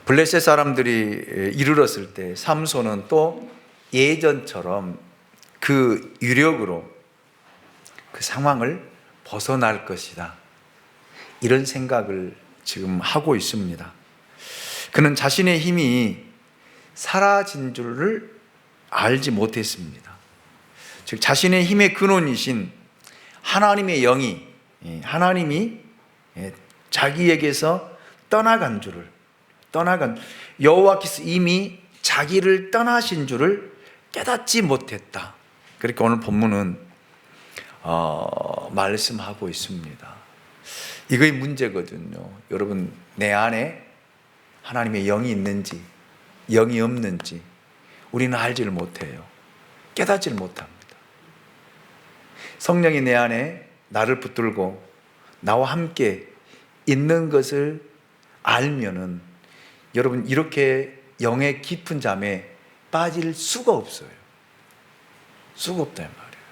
블레셋 사람들이 이르렀을 때 삼손은 또 예전처럼 그 유력으로 그 상황을 벗어날 것이다, 이런 생각을 지금 하고 있습니다. 그는 자신의 힘이 사라진 줄을 알지 못했습니다. 즉 자신의 힘의 근원이신 하나님의 영이, 하나님이 자기에게서 떠나간 여호와께서 이미 자기를 떠나신 줄을 깨닫지 못했다, 그렇게 오늘 본문은 말씀하고 있습니다. 이거의 문제거든요. 여러분, 내 안에 하나님의 영이 있는지 영이 없는지 우리는 알지를 못해요. 깨닫지를 못합니다. 성령이 내 안에 나를 붙들고 나와 함께 있는 것을 알면은 여러분, 이렇게 영의 깊은 잠에 빠질 수가 없어요. 수가 없다 이 말이에요.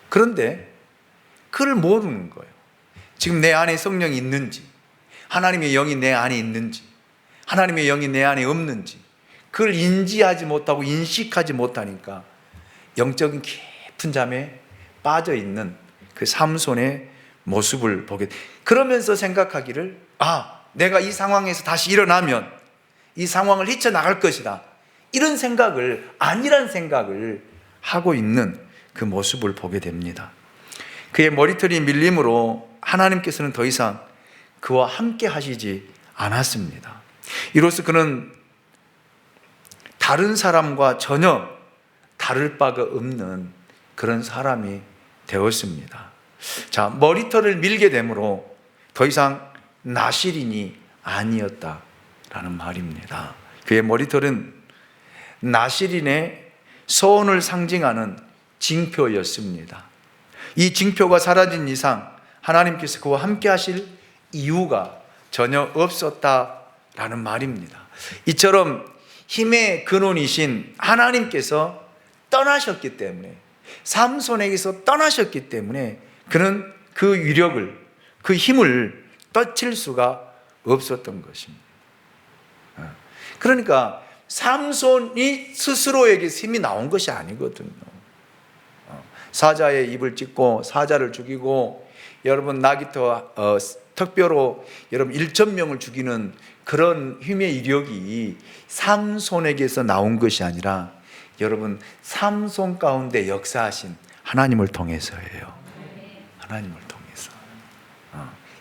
그런데 그걸 모르는 거예요. 지금 내 안에 성령이 있는지, 하나님의 영이 내 안에 있는지, 하나님의 영이 내 안에 없는지 그걸 인지하지 못하고 인식하지 못하니까 영적인 깊은 잠에 빠져 있는 그 삼손의 모습을 보게, 그러면서 생각하기를, 내가 이 상황에서 다시 일어나면 이 상황을 헤쳐나갈 것이다, 이런 생각을, 아니란 생각을 하고 있는 그 모습을 보게 됩니다. 그의 머리털이 밀림으로 하나님께서는 더 이상 그와 함께 하시지 않았습니다. 이로써 그는 다른 사람과 전혀 다를 바가 없는 그런 사람이 되었습니다. 자, 머리털을 밀게 되므로 더 이상 나실인이 아니었다라는 말입니다. 그의 머리털은 나실인의 소원을 상징하는 징표였습니다. 이 징표가 사라진 이상 하나님께서 그와 함께 하실 이유가 전혀 없었다라는 말입니다. 이처럼 힘의 근원이신 하나님께서 떠나셨기 때문에, 삼손에게서 떠나셨기 때문에 그는 그 위력을, 그 힘을 떨칠 수가 없었던 것입니다. 그러니까 삼손이 스스로에게 힘이 나온 것이 아니거든요. 사자의 입을 찢고 사자를 죽이고, 여러분 나귀터 턱뼈로 여러분 1,000명을 죽이는 그런 힘의 이력이 삼손에게서 나온 것이 아니라 여러분 삼손 가운데 역사하신 하나님을 통해서예요. 하나님을 통해서.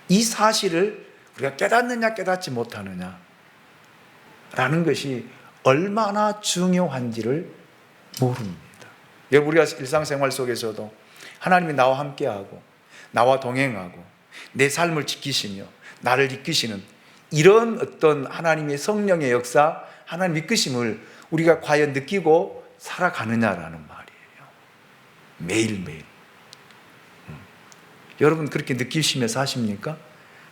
이 사실을 우리가 깨닫느냐 깨닫지 못하느냐 라는 것이 얼마나 중요한지를 모릅니다. 여러분, 우리가 일상생활 속에서도 하나님이 나와 함께하고 나와 동행하고 내 삶을 지키시며 나를 이끄시는 이런 어떤 하나님의 성령의 역사, 하나님 이끄심을 우리가 과연 느끼고 살아가느냐라는 말이에요. 매일매일. 여러분 그렇게 느끼시며 사십니까?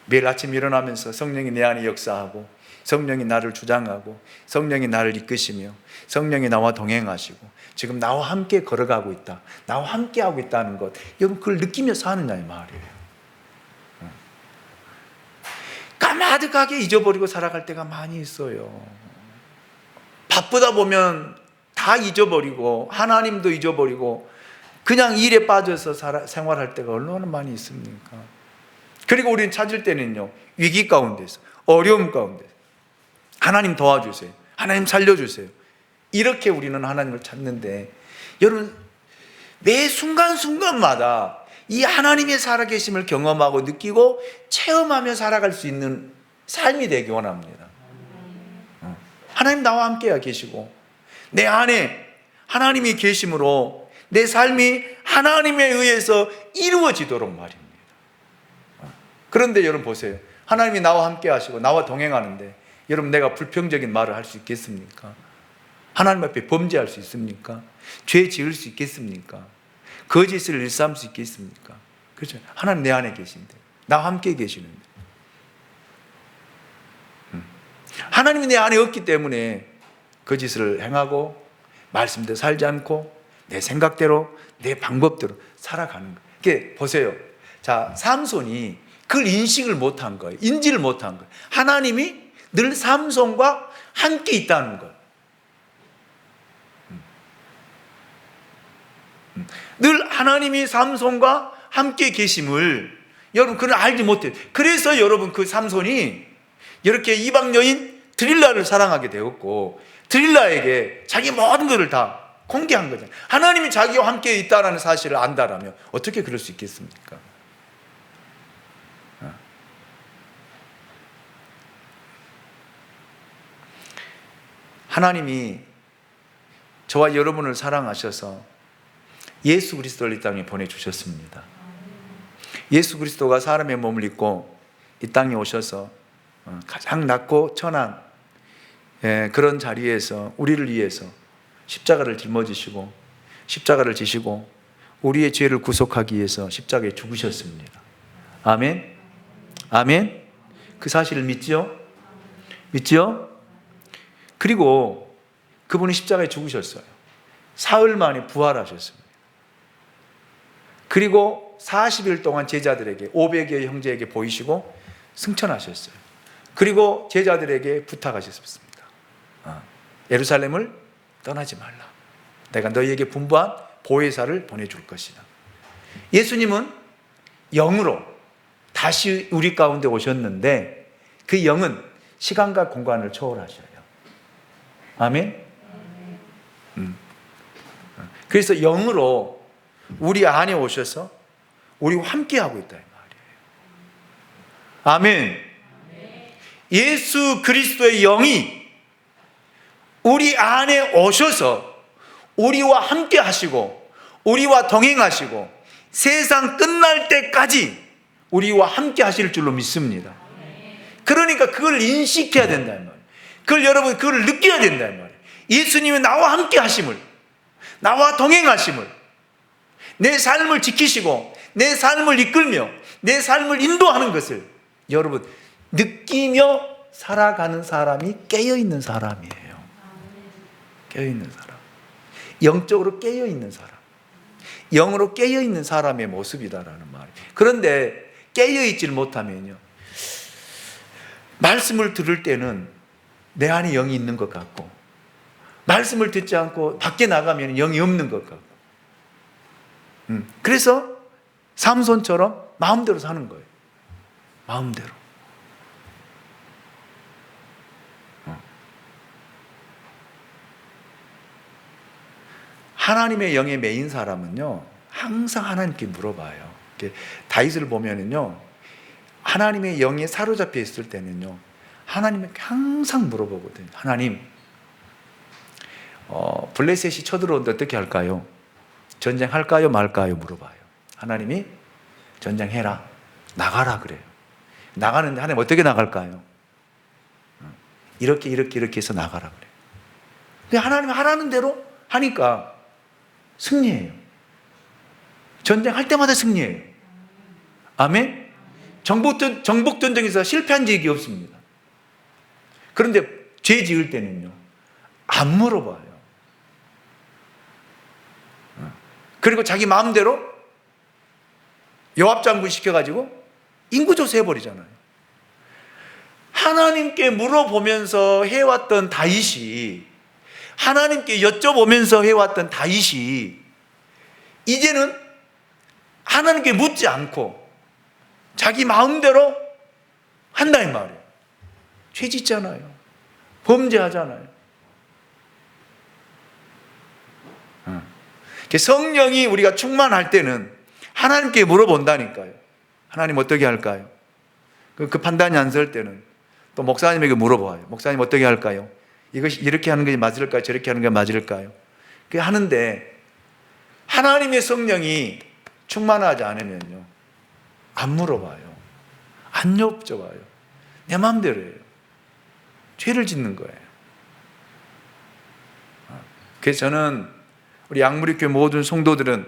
매일 아침 일어나면서 성령이 내 안에 역사하고, 성령이 나를 주장하고, 성령이 나를 이끄시며, 성령이 나와 동행하시고 지금 나와 함께 걸어가고 있다, 나와 함께 하고 있다는 것, 여러분 그걸 느끼며 사느냐 이 말이에요. 까마득하게 잊어버리고 살아갈 때가 많이 있어요. 바쁘다 보면 다 잊어버리고 하나님도 잊어버리고 그냥 일에 빠져서 생활할 때가 얼마나 많이 있습니까? 그리고 우리는 찾을 때는요, 위기 가운데서, 어려움 가운데서 하나님 도와주세요, 하나님 살려주세요, 이렇게 우리는 하나님을 찾는데, 여러분 매 순간순간마다 이 하나님의 살아계심을 경험하고 느끼고 체험하며 살아갈 수 있는 삶이 되기 원합니다. 하나님 나와 함께 계시고 내 안에 하나님이 계심으로 내 삶이 하나님에 의해서 이루어지도록 말입니다. 그런데 여러분 보세요. 하나님이 나와 함께 하시고 나와 동행하는데 여러분 내가 불평적인 말을 할 수 있겠습니까? 하나님 앞에 범죄할 수 있습니까? 죄 지을 수 있겠습니까? 거짓을 일삼을 수 있겠습니까? 그렇죠. 하나님 내 안에 계신데, 나와 함께 계시는데, 하나님이 내 안에 없기 때문에 거짓을 행하고 말씀대로 살지 않고 내 생각대로 내 방법대로 살아가는 거예요. 이게 보세요. 자, 삼손이 그걸 인식을 못한 거예요. 인지를 못한 거예요. 하나님이 늘 삼손과 함께 있다는 것. 늘 하나님이 삼손과 함께 계심을 여러분 그걸 알지 못해요. 그래서 여러분 그 삼손이 이렇게 이방 여인 드릴라를 사랑하게 되었고, 드릴라에게 자기 모든 것을 다 공개한 거잖아요. 하나님이 자기와 함께 있다는 사실을 안다라면 어떻게 그럴 수 있겠습니까? 하나님이 저와 여러분을 사랑하셔서 예수 그리스도를 이 땅에 보내주셨습니다. 예수 그리스도가 사람의 몸을 입고 이 땅에 오셔서 가장 낮고 천한 그런 자리에서 우리를 위해서 십자가를 짊어지시고 십자가를 지시고 우리의 죄를 구속하기 위해서 십자가에 죽으셨습니다. 아멘. 아멘. 그 사실을 믿지요? 믿지요? 그리고 그분이 십자가에 죽으셨어요. 사흘 만에 부활하셨습니다. 그리고 40일 동안 제자들에게 500여의 형제에게 보이시고 승천하셨어요. 그리고 제자들에게 부탁하셨습니다. 예루살렘을 떠나지 말라. 내가 너희에게 분부한 보혜사를 보내줄 것이다. 예수님은 영으로 다시 우리 가운데 오셨는데 그 영은 시간과 공간을 초월하셔요. 아멘. 그래서 영으로 우리 안에 오셔서 우리와 함께하고 있다 이 말이에요. 아멘. 예수 그리스도의 영이 우리 안에 오셔서 우리와 함께 하시고 우리와 동행하시고 세상 끝날 때까지 우리와 함께 하실 줄로 믿습니다. 그러니까 그걸 인식해야 된다 이 말이에요. 그걸 여러분 그걸 느껴야 된다 이 말이에요. 예수님이 나와 함께 하심을, 나와 동행하심을, 내 삶을 지키시고 내 삶을 이끌며 내 삶을 인도하는 것을 여러분 느끼며 살아가는 사람이 깨어있는 사람이에요. 깨어있는 사람, 영적으로 깨어있는 사람, 영으로 깨어있는 사람의 모습이다라는 말이에요. 그런데 깨어있지를 못하면요, 말씀을 들을 때는 내 안에 영이 있는 것 같고 말씀을 듣지 않고 밖에 나가면 영이 없는 것 같고, 그래서 삼손처럼 마음대로 사는 거예요. 마음대로. 하나님의 영에 매인 사람은요 항상 하나님께 물어봐요. 다윗을 보면은요 하나님의 영에 사로잡혀 있을 때는요 하나님께 항상 물어보거든요. 하나님, 블레셋이 쳐들어오는데 어떻게 할까요? 전쟁할까요 말까요? 물어봐요. 하나님이 전쟁해라, 나가라 그래요. 나가는데 하나님 어떻게 나갈까요? 이렇게 해서 나가라 그래요. 근데 하나님이 하라는 대로 하니까 승리해요. 전쟁할 때마다 승리해요. 아멘. 정복전쟁에서 실패한 적이 없습니다. 그런데 죄 지을 때는요 안 물어봐요. 그리고 자기 마음대로 요압 장군 시켜가지고 인구조사 해버리잖아요. 하나님께 물어보면서 해왔던 다윗이, 하나님께 여쭤보면서 해왔던 다윗이 이제는 하나님께 묻지 않고 자기 마음대로 한다 이 말이에요. 죄 짓잖아요. 범죄하잖아요. 성령이 우리가 충만할 때는 하나님께 물어본다니까요. 하나님 어떻게 할까요? 그 판단이 안 설 때는 또 목사님에게 물어봐요. 목사님 어떻게 할까요? 이것이 이렇게 하는 것이 맞을까요? 저렇게 하는 게 맞을까요? 그게 하는데 하나님의 성령이 충만하지 않으면요 안 물어봐요. 안 여쭤봐요. 내 마음대로 해요. 죄를 짓는 거예요. 그래서 저는 우리 양무리교회 모든 성도들은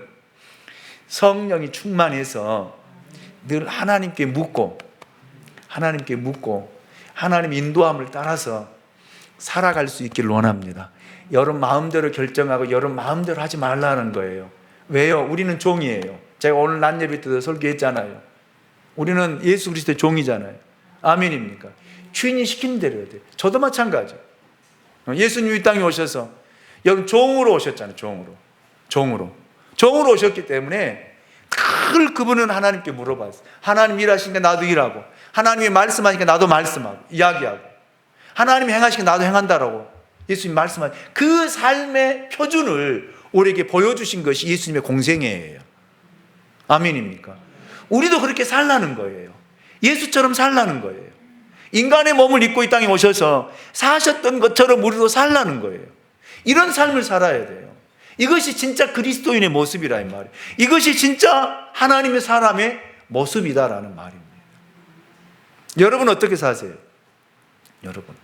성령이 충만해서 늘 하나님께 묻고 하나님 인도함을 따라서 살아갈 수 있기를 원합니다. 여러분 마음대로 결정하고 여러분 마음대로 하지 말라는 거예요. 왜요? 우리는 종이에요. 제가 오늘 낮 예배 때도 설교했잖아요. 우리는 예수 그리스도의 종이잖아요. 아멘입니까? 주인이 시키는 대로 해야 돼요. 저도 마찬가지예요. 예수님이 이 땅에 오셔서 여기 종으로 오셨잖아요. 종으로 오셨기 때문에 늘 그분은 하나님께 물어봤어요. 하나님 일하시니까 나도 일하고, 하나님이 말씀하니까 나도 말씀하고 이야기하고, 하나님이 행하시니까 나도 행한다라고 예수님이 말씀하신 그 삶의 표준을 우리에게 보여주신 것이 예수님의 공생애예요. 아멘입니까? 우리도 그렇게 살라는 거예요. 예수처럼 살라는 거예요. 인간의 몸을 입고 이 땅에 오셔서 사셨던 것처럼 우리도 살라는 거예요. 이런 삶을 살아야 돼요. 이것이 진짜 그리스도인의 모습이라 이 말이에요. 이것이 진짜 하나님의 사람의 모습이다라는 말입니다. 여러분 어떻게 사세요? 여러분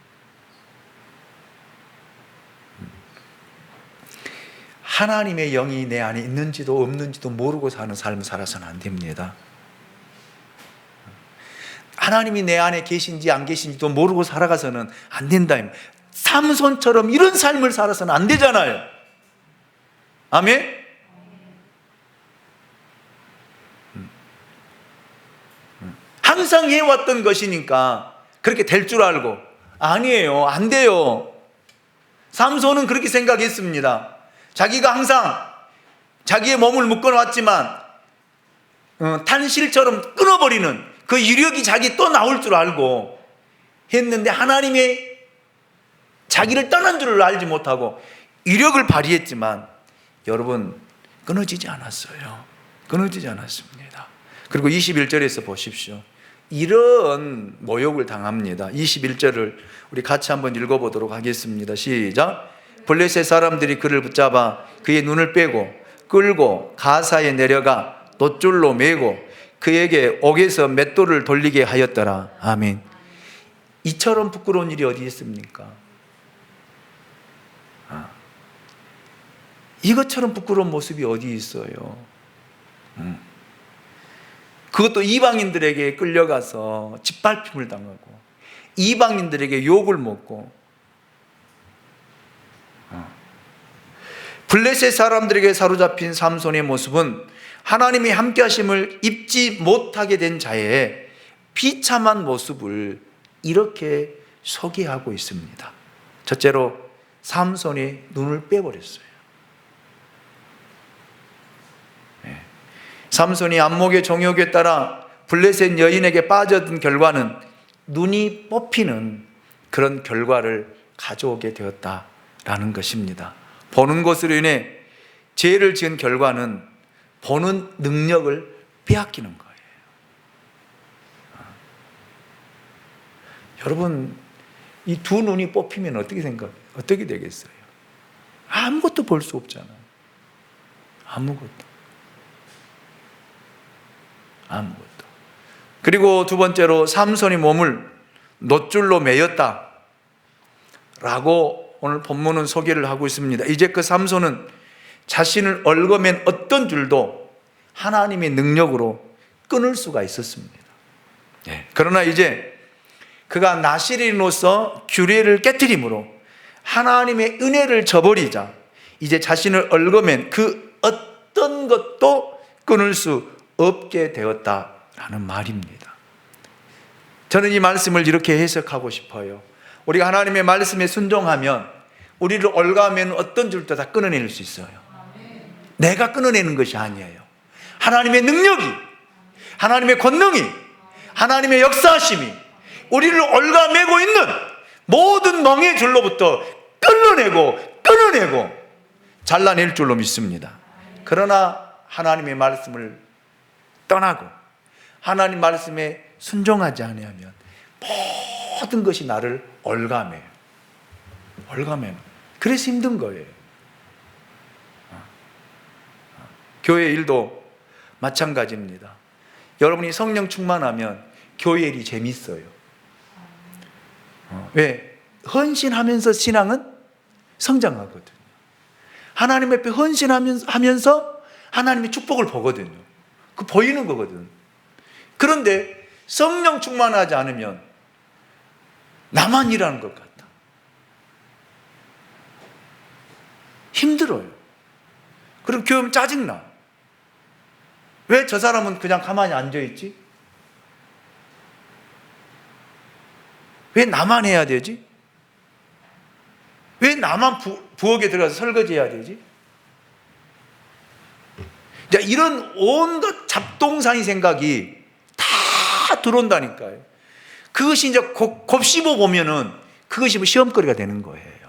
하나님의 영이 내 안에 있는지도 없는지도 모르고 사는 삶을 살아서는 안 됩니다. 하나님이 내 안에 계신지 안 계신지도 모르고 살아가서는 안 된다. 삼손처럼 이런 삶을 살아서는 안 되잖아요. 아멘? 항상 해왔던 것이니까 그렇게 될 줄 알고, 아니에요. 안 돼요. 삼손은 그렇게 생각했습니다. 자기가 항상 자기의 몸을 묶어놨지만 탄실처럼 끊어버리는 그 이력이 자기 또 나올 줄 알고 했는데, 하나님의 자기를 떠난 줄을 알지 못하고 이력을 발휘했지만 여러분 끊어지지 않았어요. 끊어지지 않았습니다. 그리고 21절에서 보십시오. 이런 모욕을 당합니다. 21절을 우리 같이 한번 읽어보도록 하겠습니다. 시작. 블레셋 사람들이 그를 붙잡아 그의 눈을 빼고 끌고 가사에 내려가 돛줄로 매고 그에게 옥에서 맷돌을 돌리게 하였더라. 아멘. 이처럼 부끄러운 일이 어디 있습니까? 이것처럼 부끄러운 모습이 어디 있어요? 그것도 이방인들에게 끌려가서 짓밟힘을 당하고 이방인들에게 욕을 먹고, 블레셋 사람들에게 사로잡힌 삼손의 모습은 하나님의 함께 하심을 입지 못하게 된 자의 비참한 모습을 이렇게 소개하고 있습니다. 첫째로 삼손이 눈을 빼버렸어요. 삼손이 안목의 정욕에 따라 블레셋 여인에게 빠져든 결과는 눈이 뽑히는 그런 결과를 가져오게 되었다라는 것입니다. 보는 것으로 인해 죄를 지은 결과는 보는 능력을 빼앗기는 거예요. 여러분, 이 두 눈이 뽑히면 어떻게 되겠어요? 아무것도 볼 수 없잖아요. 아무것도. 그리고 두 번째로 삼손이 몸을 놋줄로 매였다 라고 오늘 본문은 소개를 하고 있습니다. 이제 그 삼손은 자신을 얽어맨 어떤 줄도 하나님의 능력으로 끊을 수가 있었습니다. 그러나 이제 그가 나시린으로서 규례를 깨트림으로 하나님의 은혜를 저버리자 이제 자신을 얽어맨 그 어떤 것도 끊을 수 없게 되었다라는 말입니다. 저는 이 말씀을 이렇게 해석하고 싶어요. 우리가 하나님의 말씀에 순종하면 우리를 얽어매는 어떤 줄도 다 끊어낼 수 있어요. 내가 끊어내는 것이 아니에요. 하나님의 능력이, 하나님의 권능이, 하나님의 역사하심이 우리를 얽어매고 있는 모든 멍의 줄로부터 끊어내고 잘라낼 줄로 믿습니다. 그러나 하나님의 말씀을 떠나고 하나님 말씀에 순종하지 않으면 모든 것이 나를 얽어매요. 그래서 힘든 거예요. 교회 일도 마찬가지입니다. 여러분이 성령 충만하면 교회 일이 재밌어요. 왜? 헌신하면서 신앙은 성장하거든요. 하나님 앞에 헌신하면서 하나님의 축복을 보거든요. 그 보이는 거거든. 그런데 성령 충만하지 않으면 나만 일하는 것 같다. 힘들어요. 그리고 교회는 짜증나. 왜 저 사람은 그냥 가만히 앉아있지? 왜 나만 해야 되지? 왜 나만 부엌에 들어가서 설거지해야 되지? 자, 이런 온갖 잡동사니 생각이 다 들어온다니까요. 그것이 이제 곱씹어 보면은 그것이 시험거리가 되는 거예요.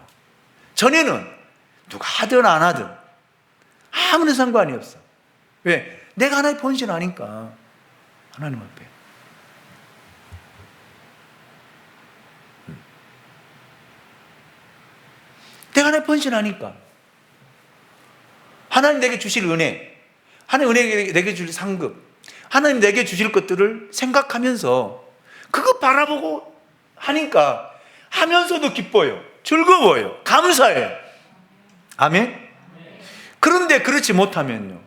전에는 누가 하든 안 하든 아무런 상관이 없어. 왜? 내가 하나님 본신하니까. 하나님 앞에. 내가 하나님 본신하니까. 하나님 내게 주실 은혜, 하나님 내게 주실 상급, 하나님 내게 주실 것들을 생각하면서 그거 바라보고 하니까 하면서도 기뻐요. 즐거워요. 감사해요. 아멘? 그런데 그렇지 못하면요,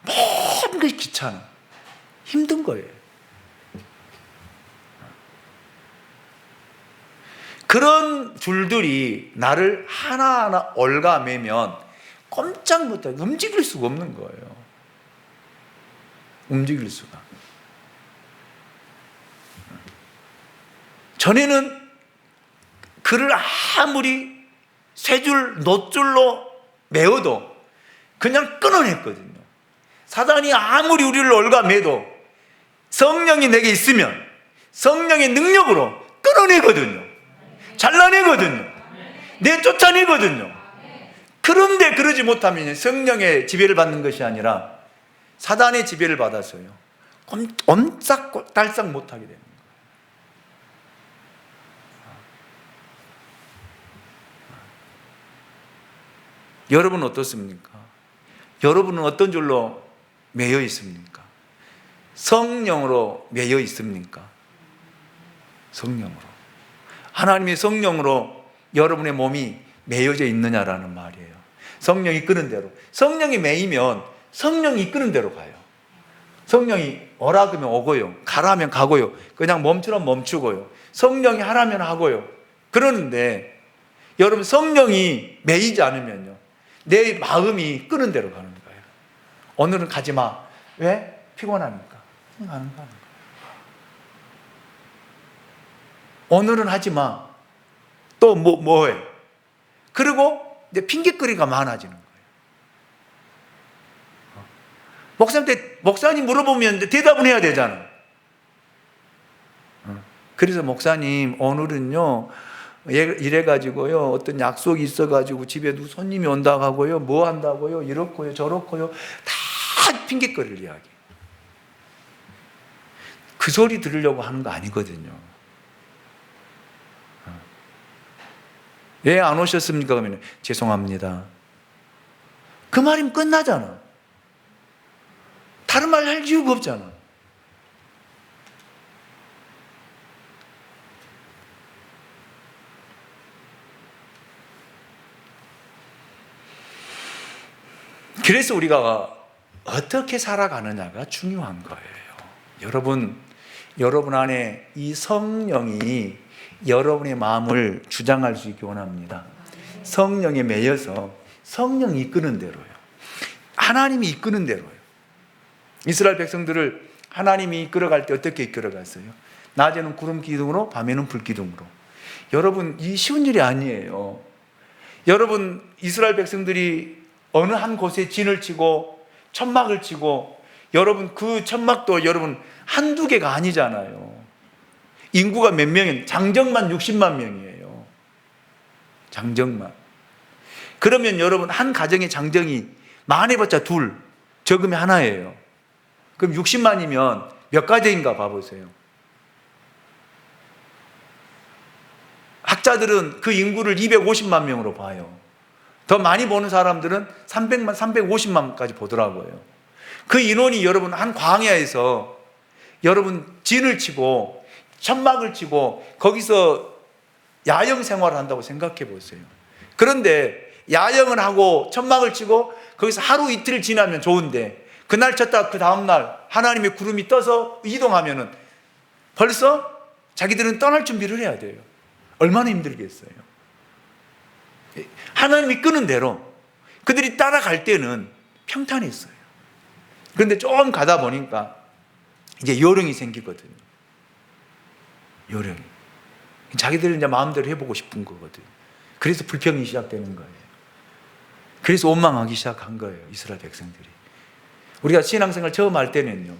모든 것이 귀찮아. 힘든 거예요. 그런 줄들이 나를 하나하나 얽어매면 꼼짝 못하고 움직일 수가 없는 거예요. 움직일 수가. 전에는 글을 아무리 세 줄, 놋줄로 메어도 그냥 끊어냈거든요. 사단이 아무리 우리를 얽어매도 성령이 내게 있으면 성령의 능력으로 끊어내거든요. 잘라내거든요. 내쫓아내거든요. 그런데 그러지 못하면 성령의 지배를 받는 것이 아니라 사단의 지배를 받아서요, 옴짝달싹 못하게 됩니다. 여러분은 어떻습니까? 여러분은 어떤 줄로 매여 있습니까? 성령으로 매여 있습니까? 성령으로. 하나님의 성령으로 여러분의 몸이 매여져 있느냐라는 말이에요. 성령이 이끄는 대로. 성령이 매이면 성령이 이끄는 대로 가요. 성령이 오라 그러면 오고요, 가라 하면 가고요, 그냥 멈추면 멈추고요, 성령이 하라면 하고요. 그러는데 여러분, 성령이 매이지 않으면요, 내 마음이 끄는 대로 가는 거예요. 오늘은 가지 마. 왜? 피곤하니까. 안 가는 거예요. 오늘은 하지 마. 또 뭐해? 그리고 이제 핑계거리가 많아지는 거예요. 목사님 물어보면 대답은 해야 되잖아. 그래서 목사님, 오늘은요, 이래가지고요, 어떤 약속이 있어가지고 집에 손님이 온다고 하고요, 뭐 한다고요, 이렇고요, 저렇고요, 다 핑계거리를 이야기. 그 소리 들으려고 하는 거 아니거든요. 왜 안 오셨습니까? 그러면 죄송합니다. 그 말이면 끝나잖아. 다른 말 할 이유가 없잖아. 그래서 우리가 어떻게 살아가느냐가 중요한 거예요. 여러분 안에 이 성령이 여러분의 마음을 주장할 수 있기 원합니다. 성령에 매여서 성령이 이끄는 대로요. 하나님이 이끄는 대로요. 이스라엘 백성들을 하나님이 이끌어갈 때 어떻게 이끌어갔어요? 낮에는 구름 기둥으로, 밤에는 불 기둥으로. 여러분, 이 쉬운 일이 아니에요. 여러분, 이스라엘 백성들이 어느 한 곳에 진을 치고 천막을 치고, 여러분 그 천막도 여러분 한두 개가 아니잖아요. 인구가 몇 명이에요? 장정만 60만 명이에요. 장정만. 그러면 여러분, 한 가정의 장정이 많아봤자 둘, 적으면 하나예요. 그럼 60만이면 몇 가정인가 봐보세요. 학자들은 그 인구를 250만 명으로 봐요. 더 많이 보는 사람들은 300만, 350만까지 보더라고요. 그 인원이 여러분 한 광야에서 여러분 진을 치고 천막을 치고 거기서 야영 생활을 한다고 생각해 보세요. 그런데 야영을 하고 천막을 치고 거기서 하루 이틀 지나면 좋은데, 그날 쳤다가 그 다음날 하나님의 구름이 떠서 이동하면은 벌써 자기들은 떠날 준비를 해야 돼요. 얼마나 힘들겠어요. 하나님이 끄는 대로 그들이 따라갈 때는 평탄했어요. 그런데 조금 가다 보니까 이제 요령이 생기거든요. 요령이. 자기들은 이제 마음대로 해보고 싶은 거거든요. 그래서 불평이 시작되는 거예요. 그래서 원망하기 시작한 거예요, 이스라엘 백성들이. 우리가 신앙생활 처음 할 때는요,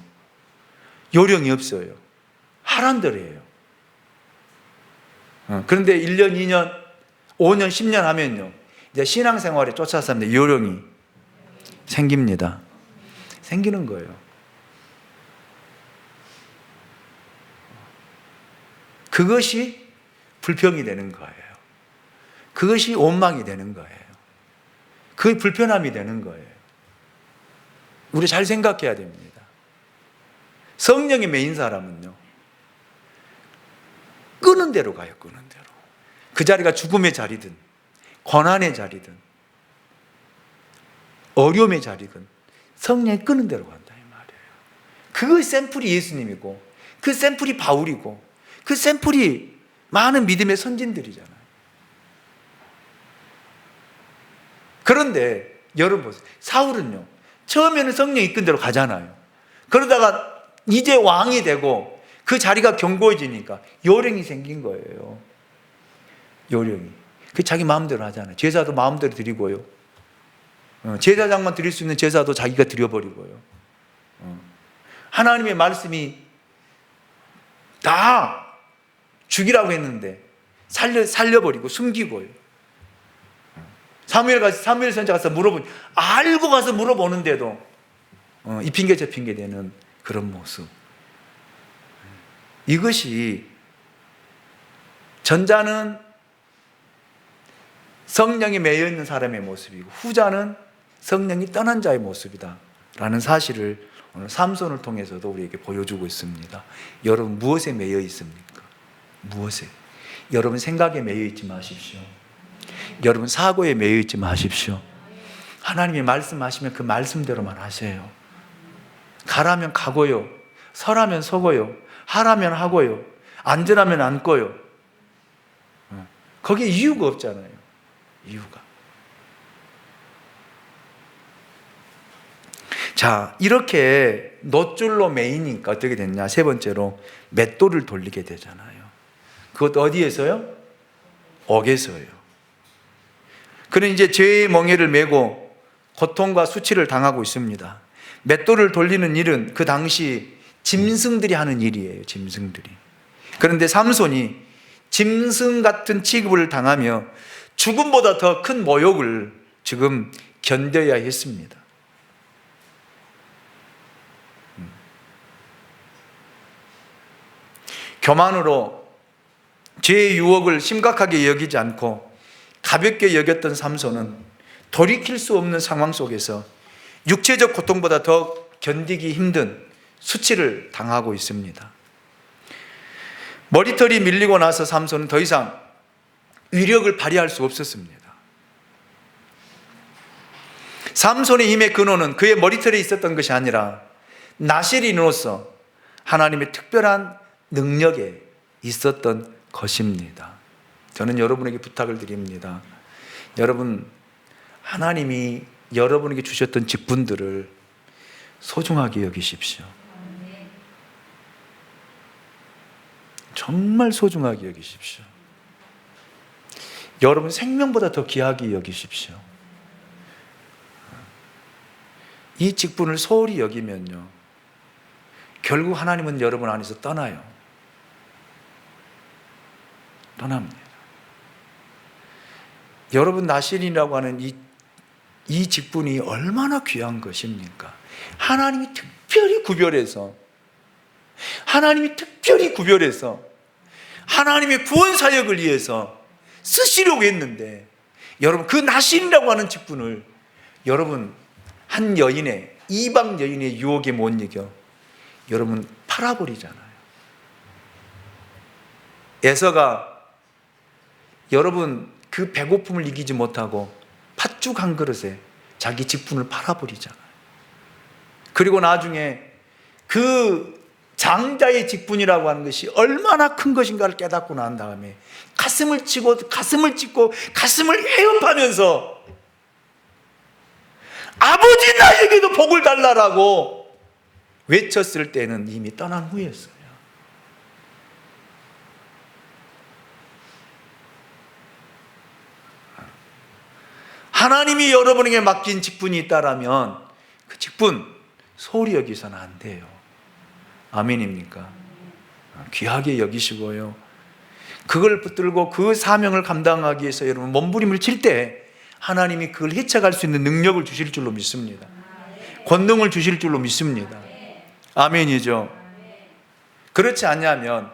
요령이 없어요. 하란 대로 해요. 그런데 1년, 2년, 5년, 10년 하면요, 이제 신앙생활에 쫓아서 하면 요령이 생깁니다. 생기는 거예요. 그것이 불평이 되는 거예요. 그것이 원망이 되는 거예요. 그게 불편함이 되는 거예요. 우리 잘 생각해야 됩니다. 성령이 메인 사람은요, 끄는 대로 가요, 끄는 대로. 그 자리가 죽음의 자리든, 고난의 자리든, 어려움의 자리든, 성령이 끄는 대로 간다, 이 말이에요. 그 샘플이 예수님이고, 그 샘플이 바울이고, 그 샘플이 많은 믿음의 선진들이잖아요. 그런데 여러분 보세요. 사울은요, 처음에는 성령이 이끈 대로 가잖아요. 그러다가 이제 왕이 되고 그 자리가 견고해지니까 요령이 생긴 거예요. 요령이. 그 자기 마음대로 하잖아요. 제사도 마음대로 드리고요. 제사장만 드릴 수 있는 제사도 자기가 드려버리고요. 하나님의 말씀이 다 죽이라고 했는데 살려버리고 숨기고요. 사무엘 선지자 가서 알고 가서 물어보는데도 이 핑계 저 핑계 되는 그런 모습. 이것이 전자는 성령이 매여 있는 사람의 모습이고 후자는 성령이 떠난 자의 모습이다 라는 사실을 오늘 삼손을 통해서도 우리에게 보여주고 있습니다. 여러분 무엇에 매여 있습니까? 무엇에? 여러분 생각에 매여 있지 마십시오. 여러분 사고에 매여 있지 마십시오. 하나님이 말씀하시면 그 말씀대로만 하세요. 가라면 가고요, 서라면 서고요, 하라면 하고요, 앉으라면 앉고요. 거기에 이유가 없잖아요. 이유가. 자, 이렇게 놋줄로 매이니까 어떻게 됐냐? 세 번째로 맷돌을 돌리게 되잖아요. 그것 어디에서요? 옥에서요. 그는 이제 죄의 멍에를 메고 고통과 수치를 당하고 있습니다. 맷돌을 돌리는 일은 그 당시 짐승들이 하는 일이에요. 짐승들이. 그런데 삼손이 짐승 같은 취급을 당하며 죽음보다 더 큰 모욕을 지금 견뎌야 했습니다. 교만으로 죄의 유혹을 심각하게 여기지 않고 가볍게 여겼던 삼손은 돌이킬 수 없는 상황 속에서 육체적 고통보다 더 견디기 힘든 수치를 당하고 있습니다. 머리털이 밀리고 나서 삼손은 더 이상 위력을 발휘할 수 없었습니다. 삼손의 힘의 근원은 그의 머리털에 있었던 것이 아니라 나실인으로서 하나님의 특별한 능력에 있었던 것입니다. 저는 여러분에게 부탁을 드립니다. 여러분, 하나님이 여러분에게 주셨던 직분들을 소중하게 여기십시오. 정말 소중하게 여기십시오. 여러분 생명보다 더 귀하게 여기십시오. 이 직분을 소홀히 여기면요, 결국 하나님은 여러분 안에서 떠나요. 떠납니다. 여러분 나실이라고 하는 이 직분이 얼마나 귀한 것입니까? 하나님이 특별히 구별해서 하나님의 구원 사역을 위해서 쓰시려고 했는데, 여러분 그 나실이라고 하는 직분을 여러분 한 여인의, 이방 여인의 유혹에 못 이겨 여러분 팔아버리잖아요. 에서가 여러분 그 배고픔을 이기지 못하고 팥죽 한 그릇에 자기 직분을 팔아버리잖아요. 그리고 나중에 그 장자의 직분이라고 하는 것이 얼마나 큰 것인가를 깨닫고 난 다음에 가슴을 찢고 가슴을 헤엄하면서 아버지 나에게도 복을 달라라고 외쳤을 때는 이미 떠난 후였어요. 하나님이 여러분에게 맡긴 직분이 있다라면 그 직분 소홀히 여기서는 안 돼요. 아멘입니까? 귀하게 여기시고요. 그걸 붙들고 그 사명을 감당하기 위해서 여러분 몸부림을 칠 때 하나님이 그걸 헤쳐갈 수 있는 능력을 주실 줄로 믿습니다. 권능을 주실 줄로 믿습니다. 아멘이죠. 그렇지 않냐면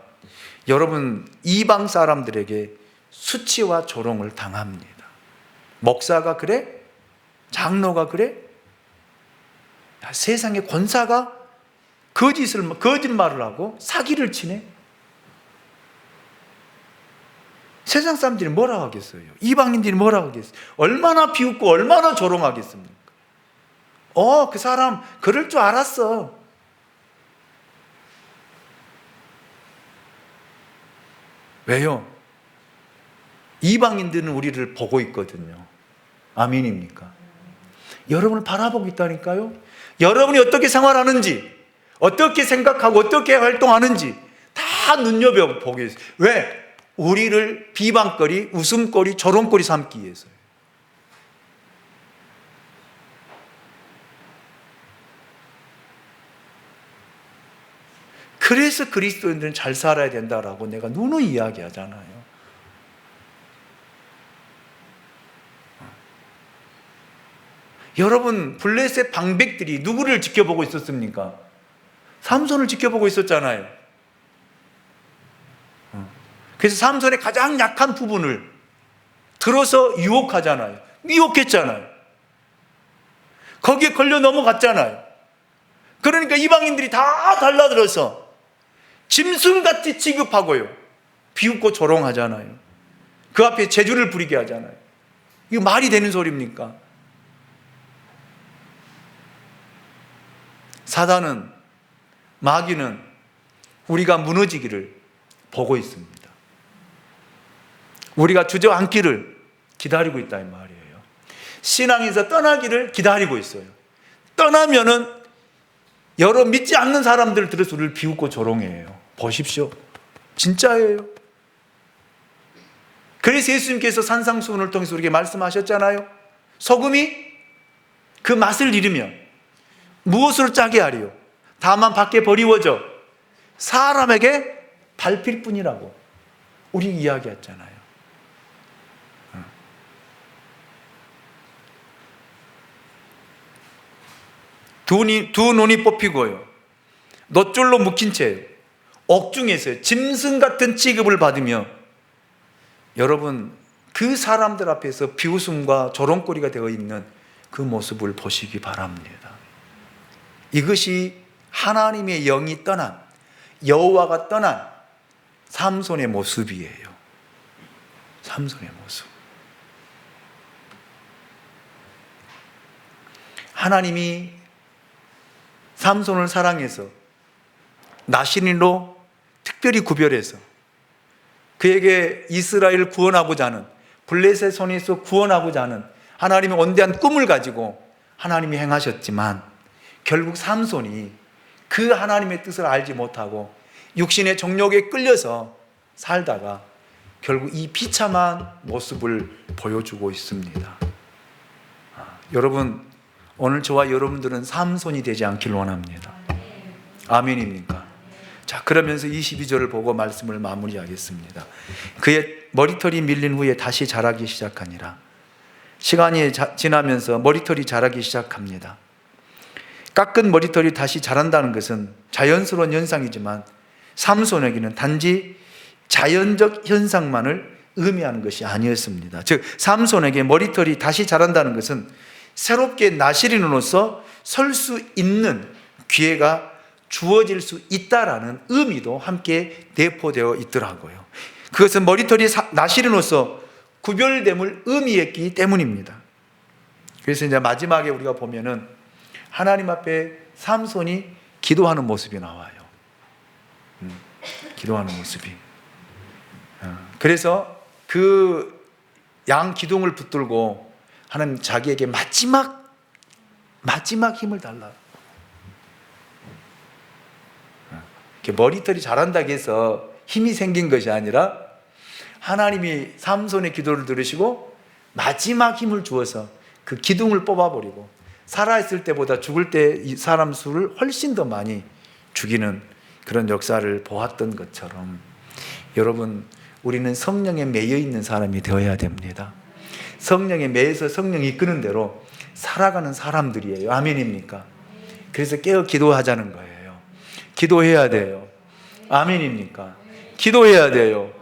여러분 이방 사람들에게 수치와 조롱을 당합니다. 목사가 그래? 장로가 그래? 세상의 권사가 거짓말을 하고 사기를 치네? 세상 사람들이 뭐라 하겠어요? 이방인들이 뭐라 하겠어요? 얼마나 비웃고 얼마나 조롱하겠습니까? 그 사람 그럴 줄 알았어. 왜요? 이방인들은 우리를 보고 있거든요. 아멘입니까? 여러분을 바라보고 있다니까요. 여러분이 어떻게 생활하는지, 어떻게 생각하고 어떻게 활동하는지 다 눈여겨보고 있어요. 왜? 우리를 비방거리, 웃음거리, 조롱거리 삼기 위해서요. 그래서 그리스도인들은 잘 살아야 된다라고 내가 누누이 이야기하잖아요. 여러분, 블레셋 방백들이 누구를 지켜보고 있었습니까? 삼손을 지켜보고 있었잖아요. 그래서 삼손의 가장 약한 부분을 들어서 유혹하잖아요. 미혹했잖아요. 거기에 걸려 넘어갔잖아요. 그러니까 이방인들이 다 달라들어서 짐승같이 취급하고요, 비웃고 조롱하잖아요. 그 앞에 재주를 부리게 하잖아요. 이거 말이 되는 소리입니까? 사단은, 마귀는 우리가 무너지기를 보고 있습니다. 우리가 주저앉기를 기다리고 있다 이 말이에요. 신앙에서 떠나기를 기다리고 있어요. 떠나면은 여러 믿지 않는 사람들 들어서 우리를 비웃고 조롱해요. 보십시오. 진짜예요. 그래서 예수님께서 산상수훈을 통해서 우리에게 말씀하셨잖아요. 소금이 그 맛을 잃으면 무엇으로 짜게 하리요? 다만 밖에 버리워져 사람에게 밟힐 뿐이라고 우리 이야기했잖아요. 두 눈이 뽑히고요, 놋줄로 묶인 채 옥중에서 짐승 같은 취급을 받으며 여러분 그 사람들 앞에서 비웃음과 조롱거리가 되어 있는 그 모습을 보시기 바랍니다. 이것이 하나님의 영이 떠난, 여호와가 떠난 삼손의 모습이에요. 삼손의 모습. 하나님이 삼손을 사랑해서 나시린으로 특별히 구별해서 그에게 이스라엘을 구원하고자 하는, 블레셋 손에서 구원하고자 하는 하나님의 원대한 꿈을 가지고 하나님이 행하셨지만 결국 삼손이 그 하나님의 뜻을 알지 못하고 육신의 정욕에 끌려서 살다가 결국 이 비참한 모습을 보여주고 있습니다. 여러분, 오늘 저와 여러분들은 삼손이 되지 않길 원합니다. 아멘입니까? 자, 그러면서 22절을 보고 말씀을 마무리하겠습니다. 그의 머리털이 밀린 후에 다시 자라기 시작하니라. 시간이 지나면서 머리털이 자라기 시작합니다. 깎은 머리털이 다시 자란다는 것은 자연스러운 현상이지만 삼손에게는 단지 자연적 현상만을 의미하는 것이 아니었습니다. 즉 삼손에게 머리털이 다시 자란다는 것은 새롭게 나시린으로서 설 수 있는 기회가 주어질 수 있다라는 의미도 함께 내포되어 있더라고요. 그것은 머리털이 나시린으로서 구별됨을 의미했기 때문입니다. 그래서 이제 마지막에 우리가 보면은 하나님 앞에 삼손이 기도하는 모습이 나와요. 기도하는 모습이. 그래서 그 양 기둥을 붙들고 하나님 자기에게 마지막 힘을 달라. 머리털이 자란다고 해서 힘이 생긴 것이 아니라 하나님이 삼손의 기도를 들으시고 마지막 힘을 주어서 그 기둥을 뽑아버리고 살아있을 때보다 죽을 때 이 사람 수를 훨씬 더 많이 죽이는 그런 역사를 보았던 것처럼 여러분, 우리는 성령에 매여 있는 사람이 되어야 됩니다. 성령에 매여서 성령이 이끄는 대로 살아가는 사람들이에요. 아멘입니까? 그래서 깨어 기도하자는 거예요. 기도해야 돼요. 아멘입니까? 기도해야 돼요.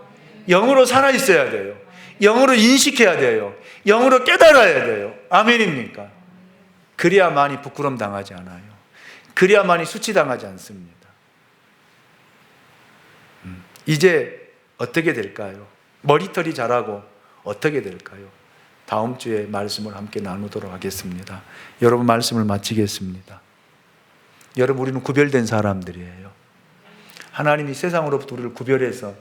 영으로 살아있어야 돼요. 영으로 인식해야 돼요. 영으로 깨달아야 돼요. 아멘입니까? 그래야만이 부끄럼 당하지 않아요. 그래야만이 수치당하지 않습니다. 이제 어떻게 될까요? 머리털이 자라고 어떻게 될까요? 다음 주에 말씀을 함께 나누도록 하겠습니다. 여러분, 말씀을 마치겠습니다. 여러분, 우리는 구별된 사람들이에요. 하나님이 세상으로부터 우리를 구별해서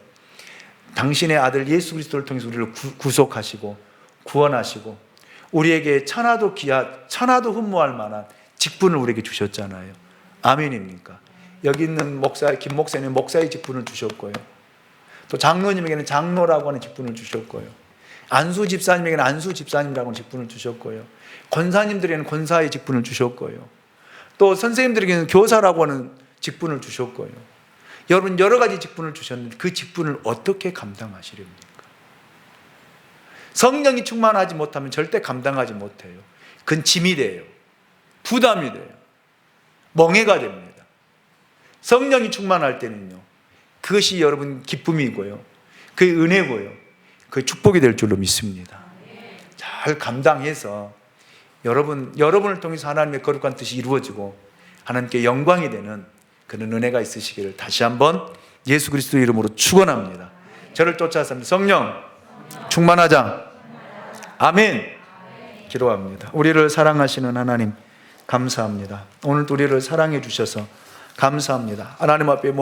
당신의 아들 예수 그리스도를 통해서 우리를 구속하시고 구원하시고 우리에게 천하도 천하도 흠모할 만한 직분을 우리에게 주셨잖아요. 아멘입니까? 여기 있는 김 목사님 목사의 직분을 주셨고요. 또 장로님에게는 장로라고 하는 직분을 주셨고요. 안수 집사님에게는 안수 집사님이라고 하는 직분을 주셨고요. 권사님들에게는 권사의 직분을 주셨고요. 또 선생님들에게는 교사라고 하는 직분을 주셨고요. 여러분, 여러 가지 직분을 주셨는데 그 직분을 어떻게 감당하시렵니까? 성령이 충만하지 못하면 절대 감당하지 못해요. 그건 짐이 돼요. 부담이 돼요. 멍해가 됩니다. 성령이 충만할 때는요, 그것이 여러분 기쁨이고요, 그게 은혜고요, 그게 축복이 될 줄로 믿습니다. 잘 감당해서 여러분을 통해서 하나님의 거룩한 뜻이 이루어지고 하나님께 영광이 되는 그런 은혜가 있으시기를 다시 한번 예수 그리스도 이름으로 축원합니다. 저를 쫓아서 성령 충만하자. 아멘. 기도합니다. 우리를 사랑하시는 하나님 감사합니다. 오늘도 우리를 사랑해 주셔서 감사합니다. 하나님 앞에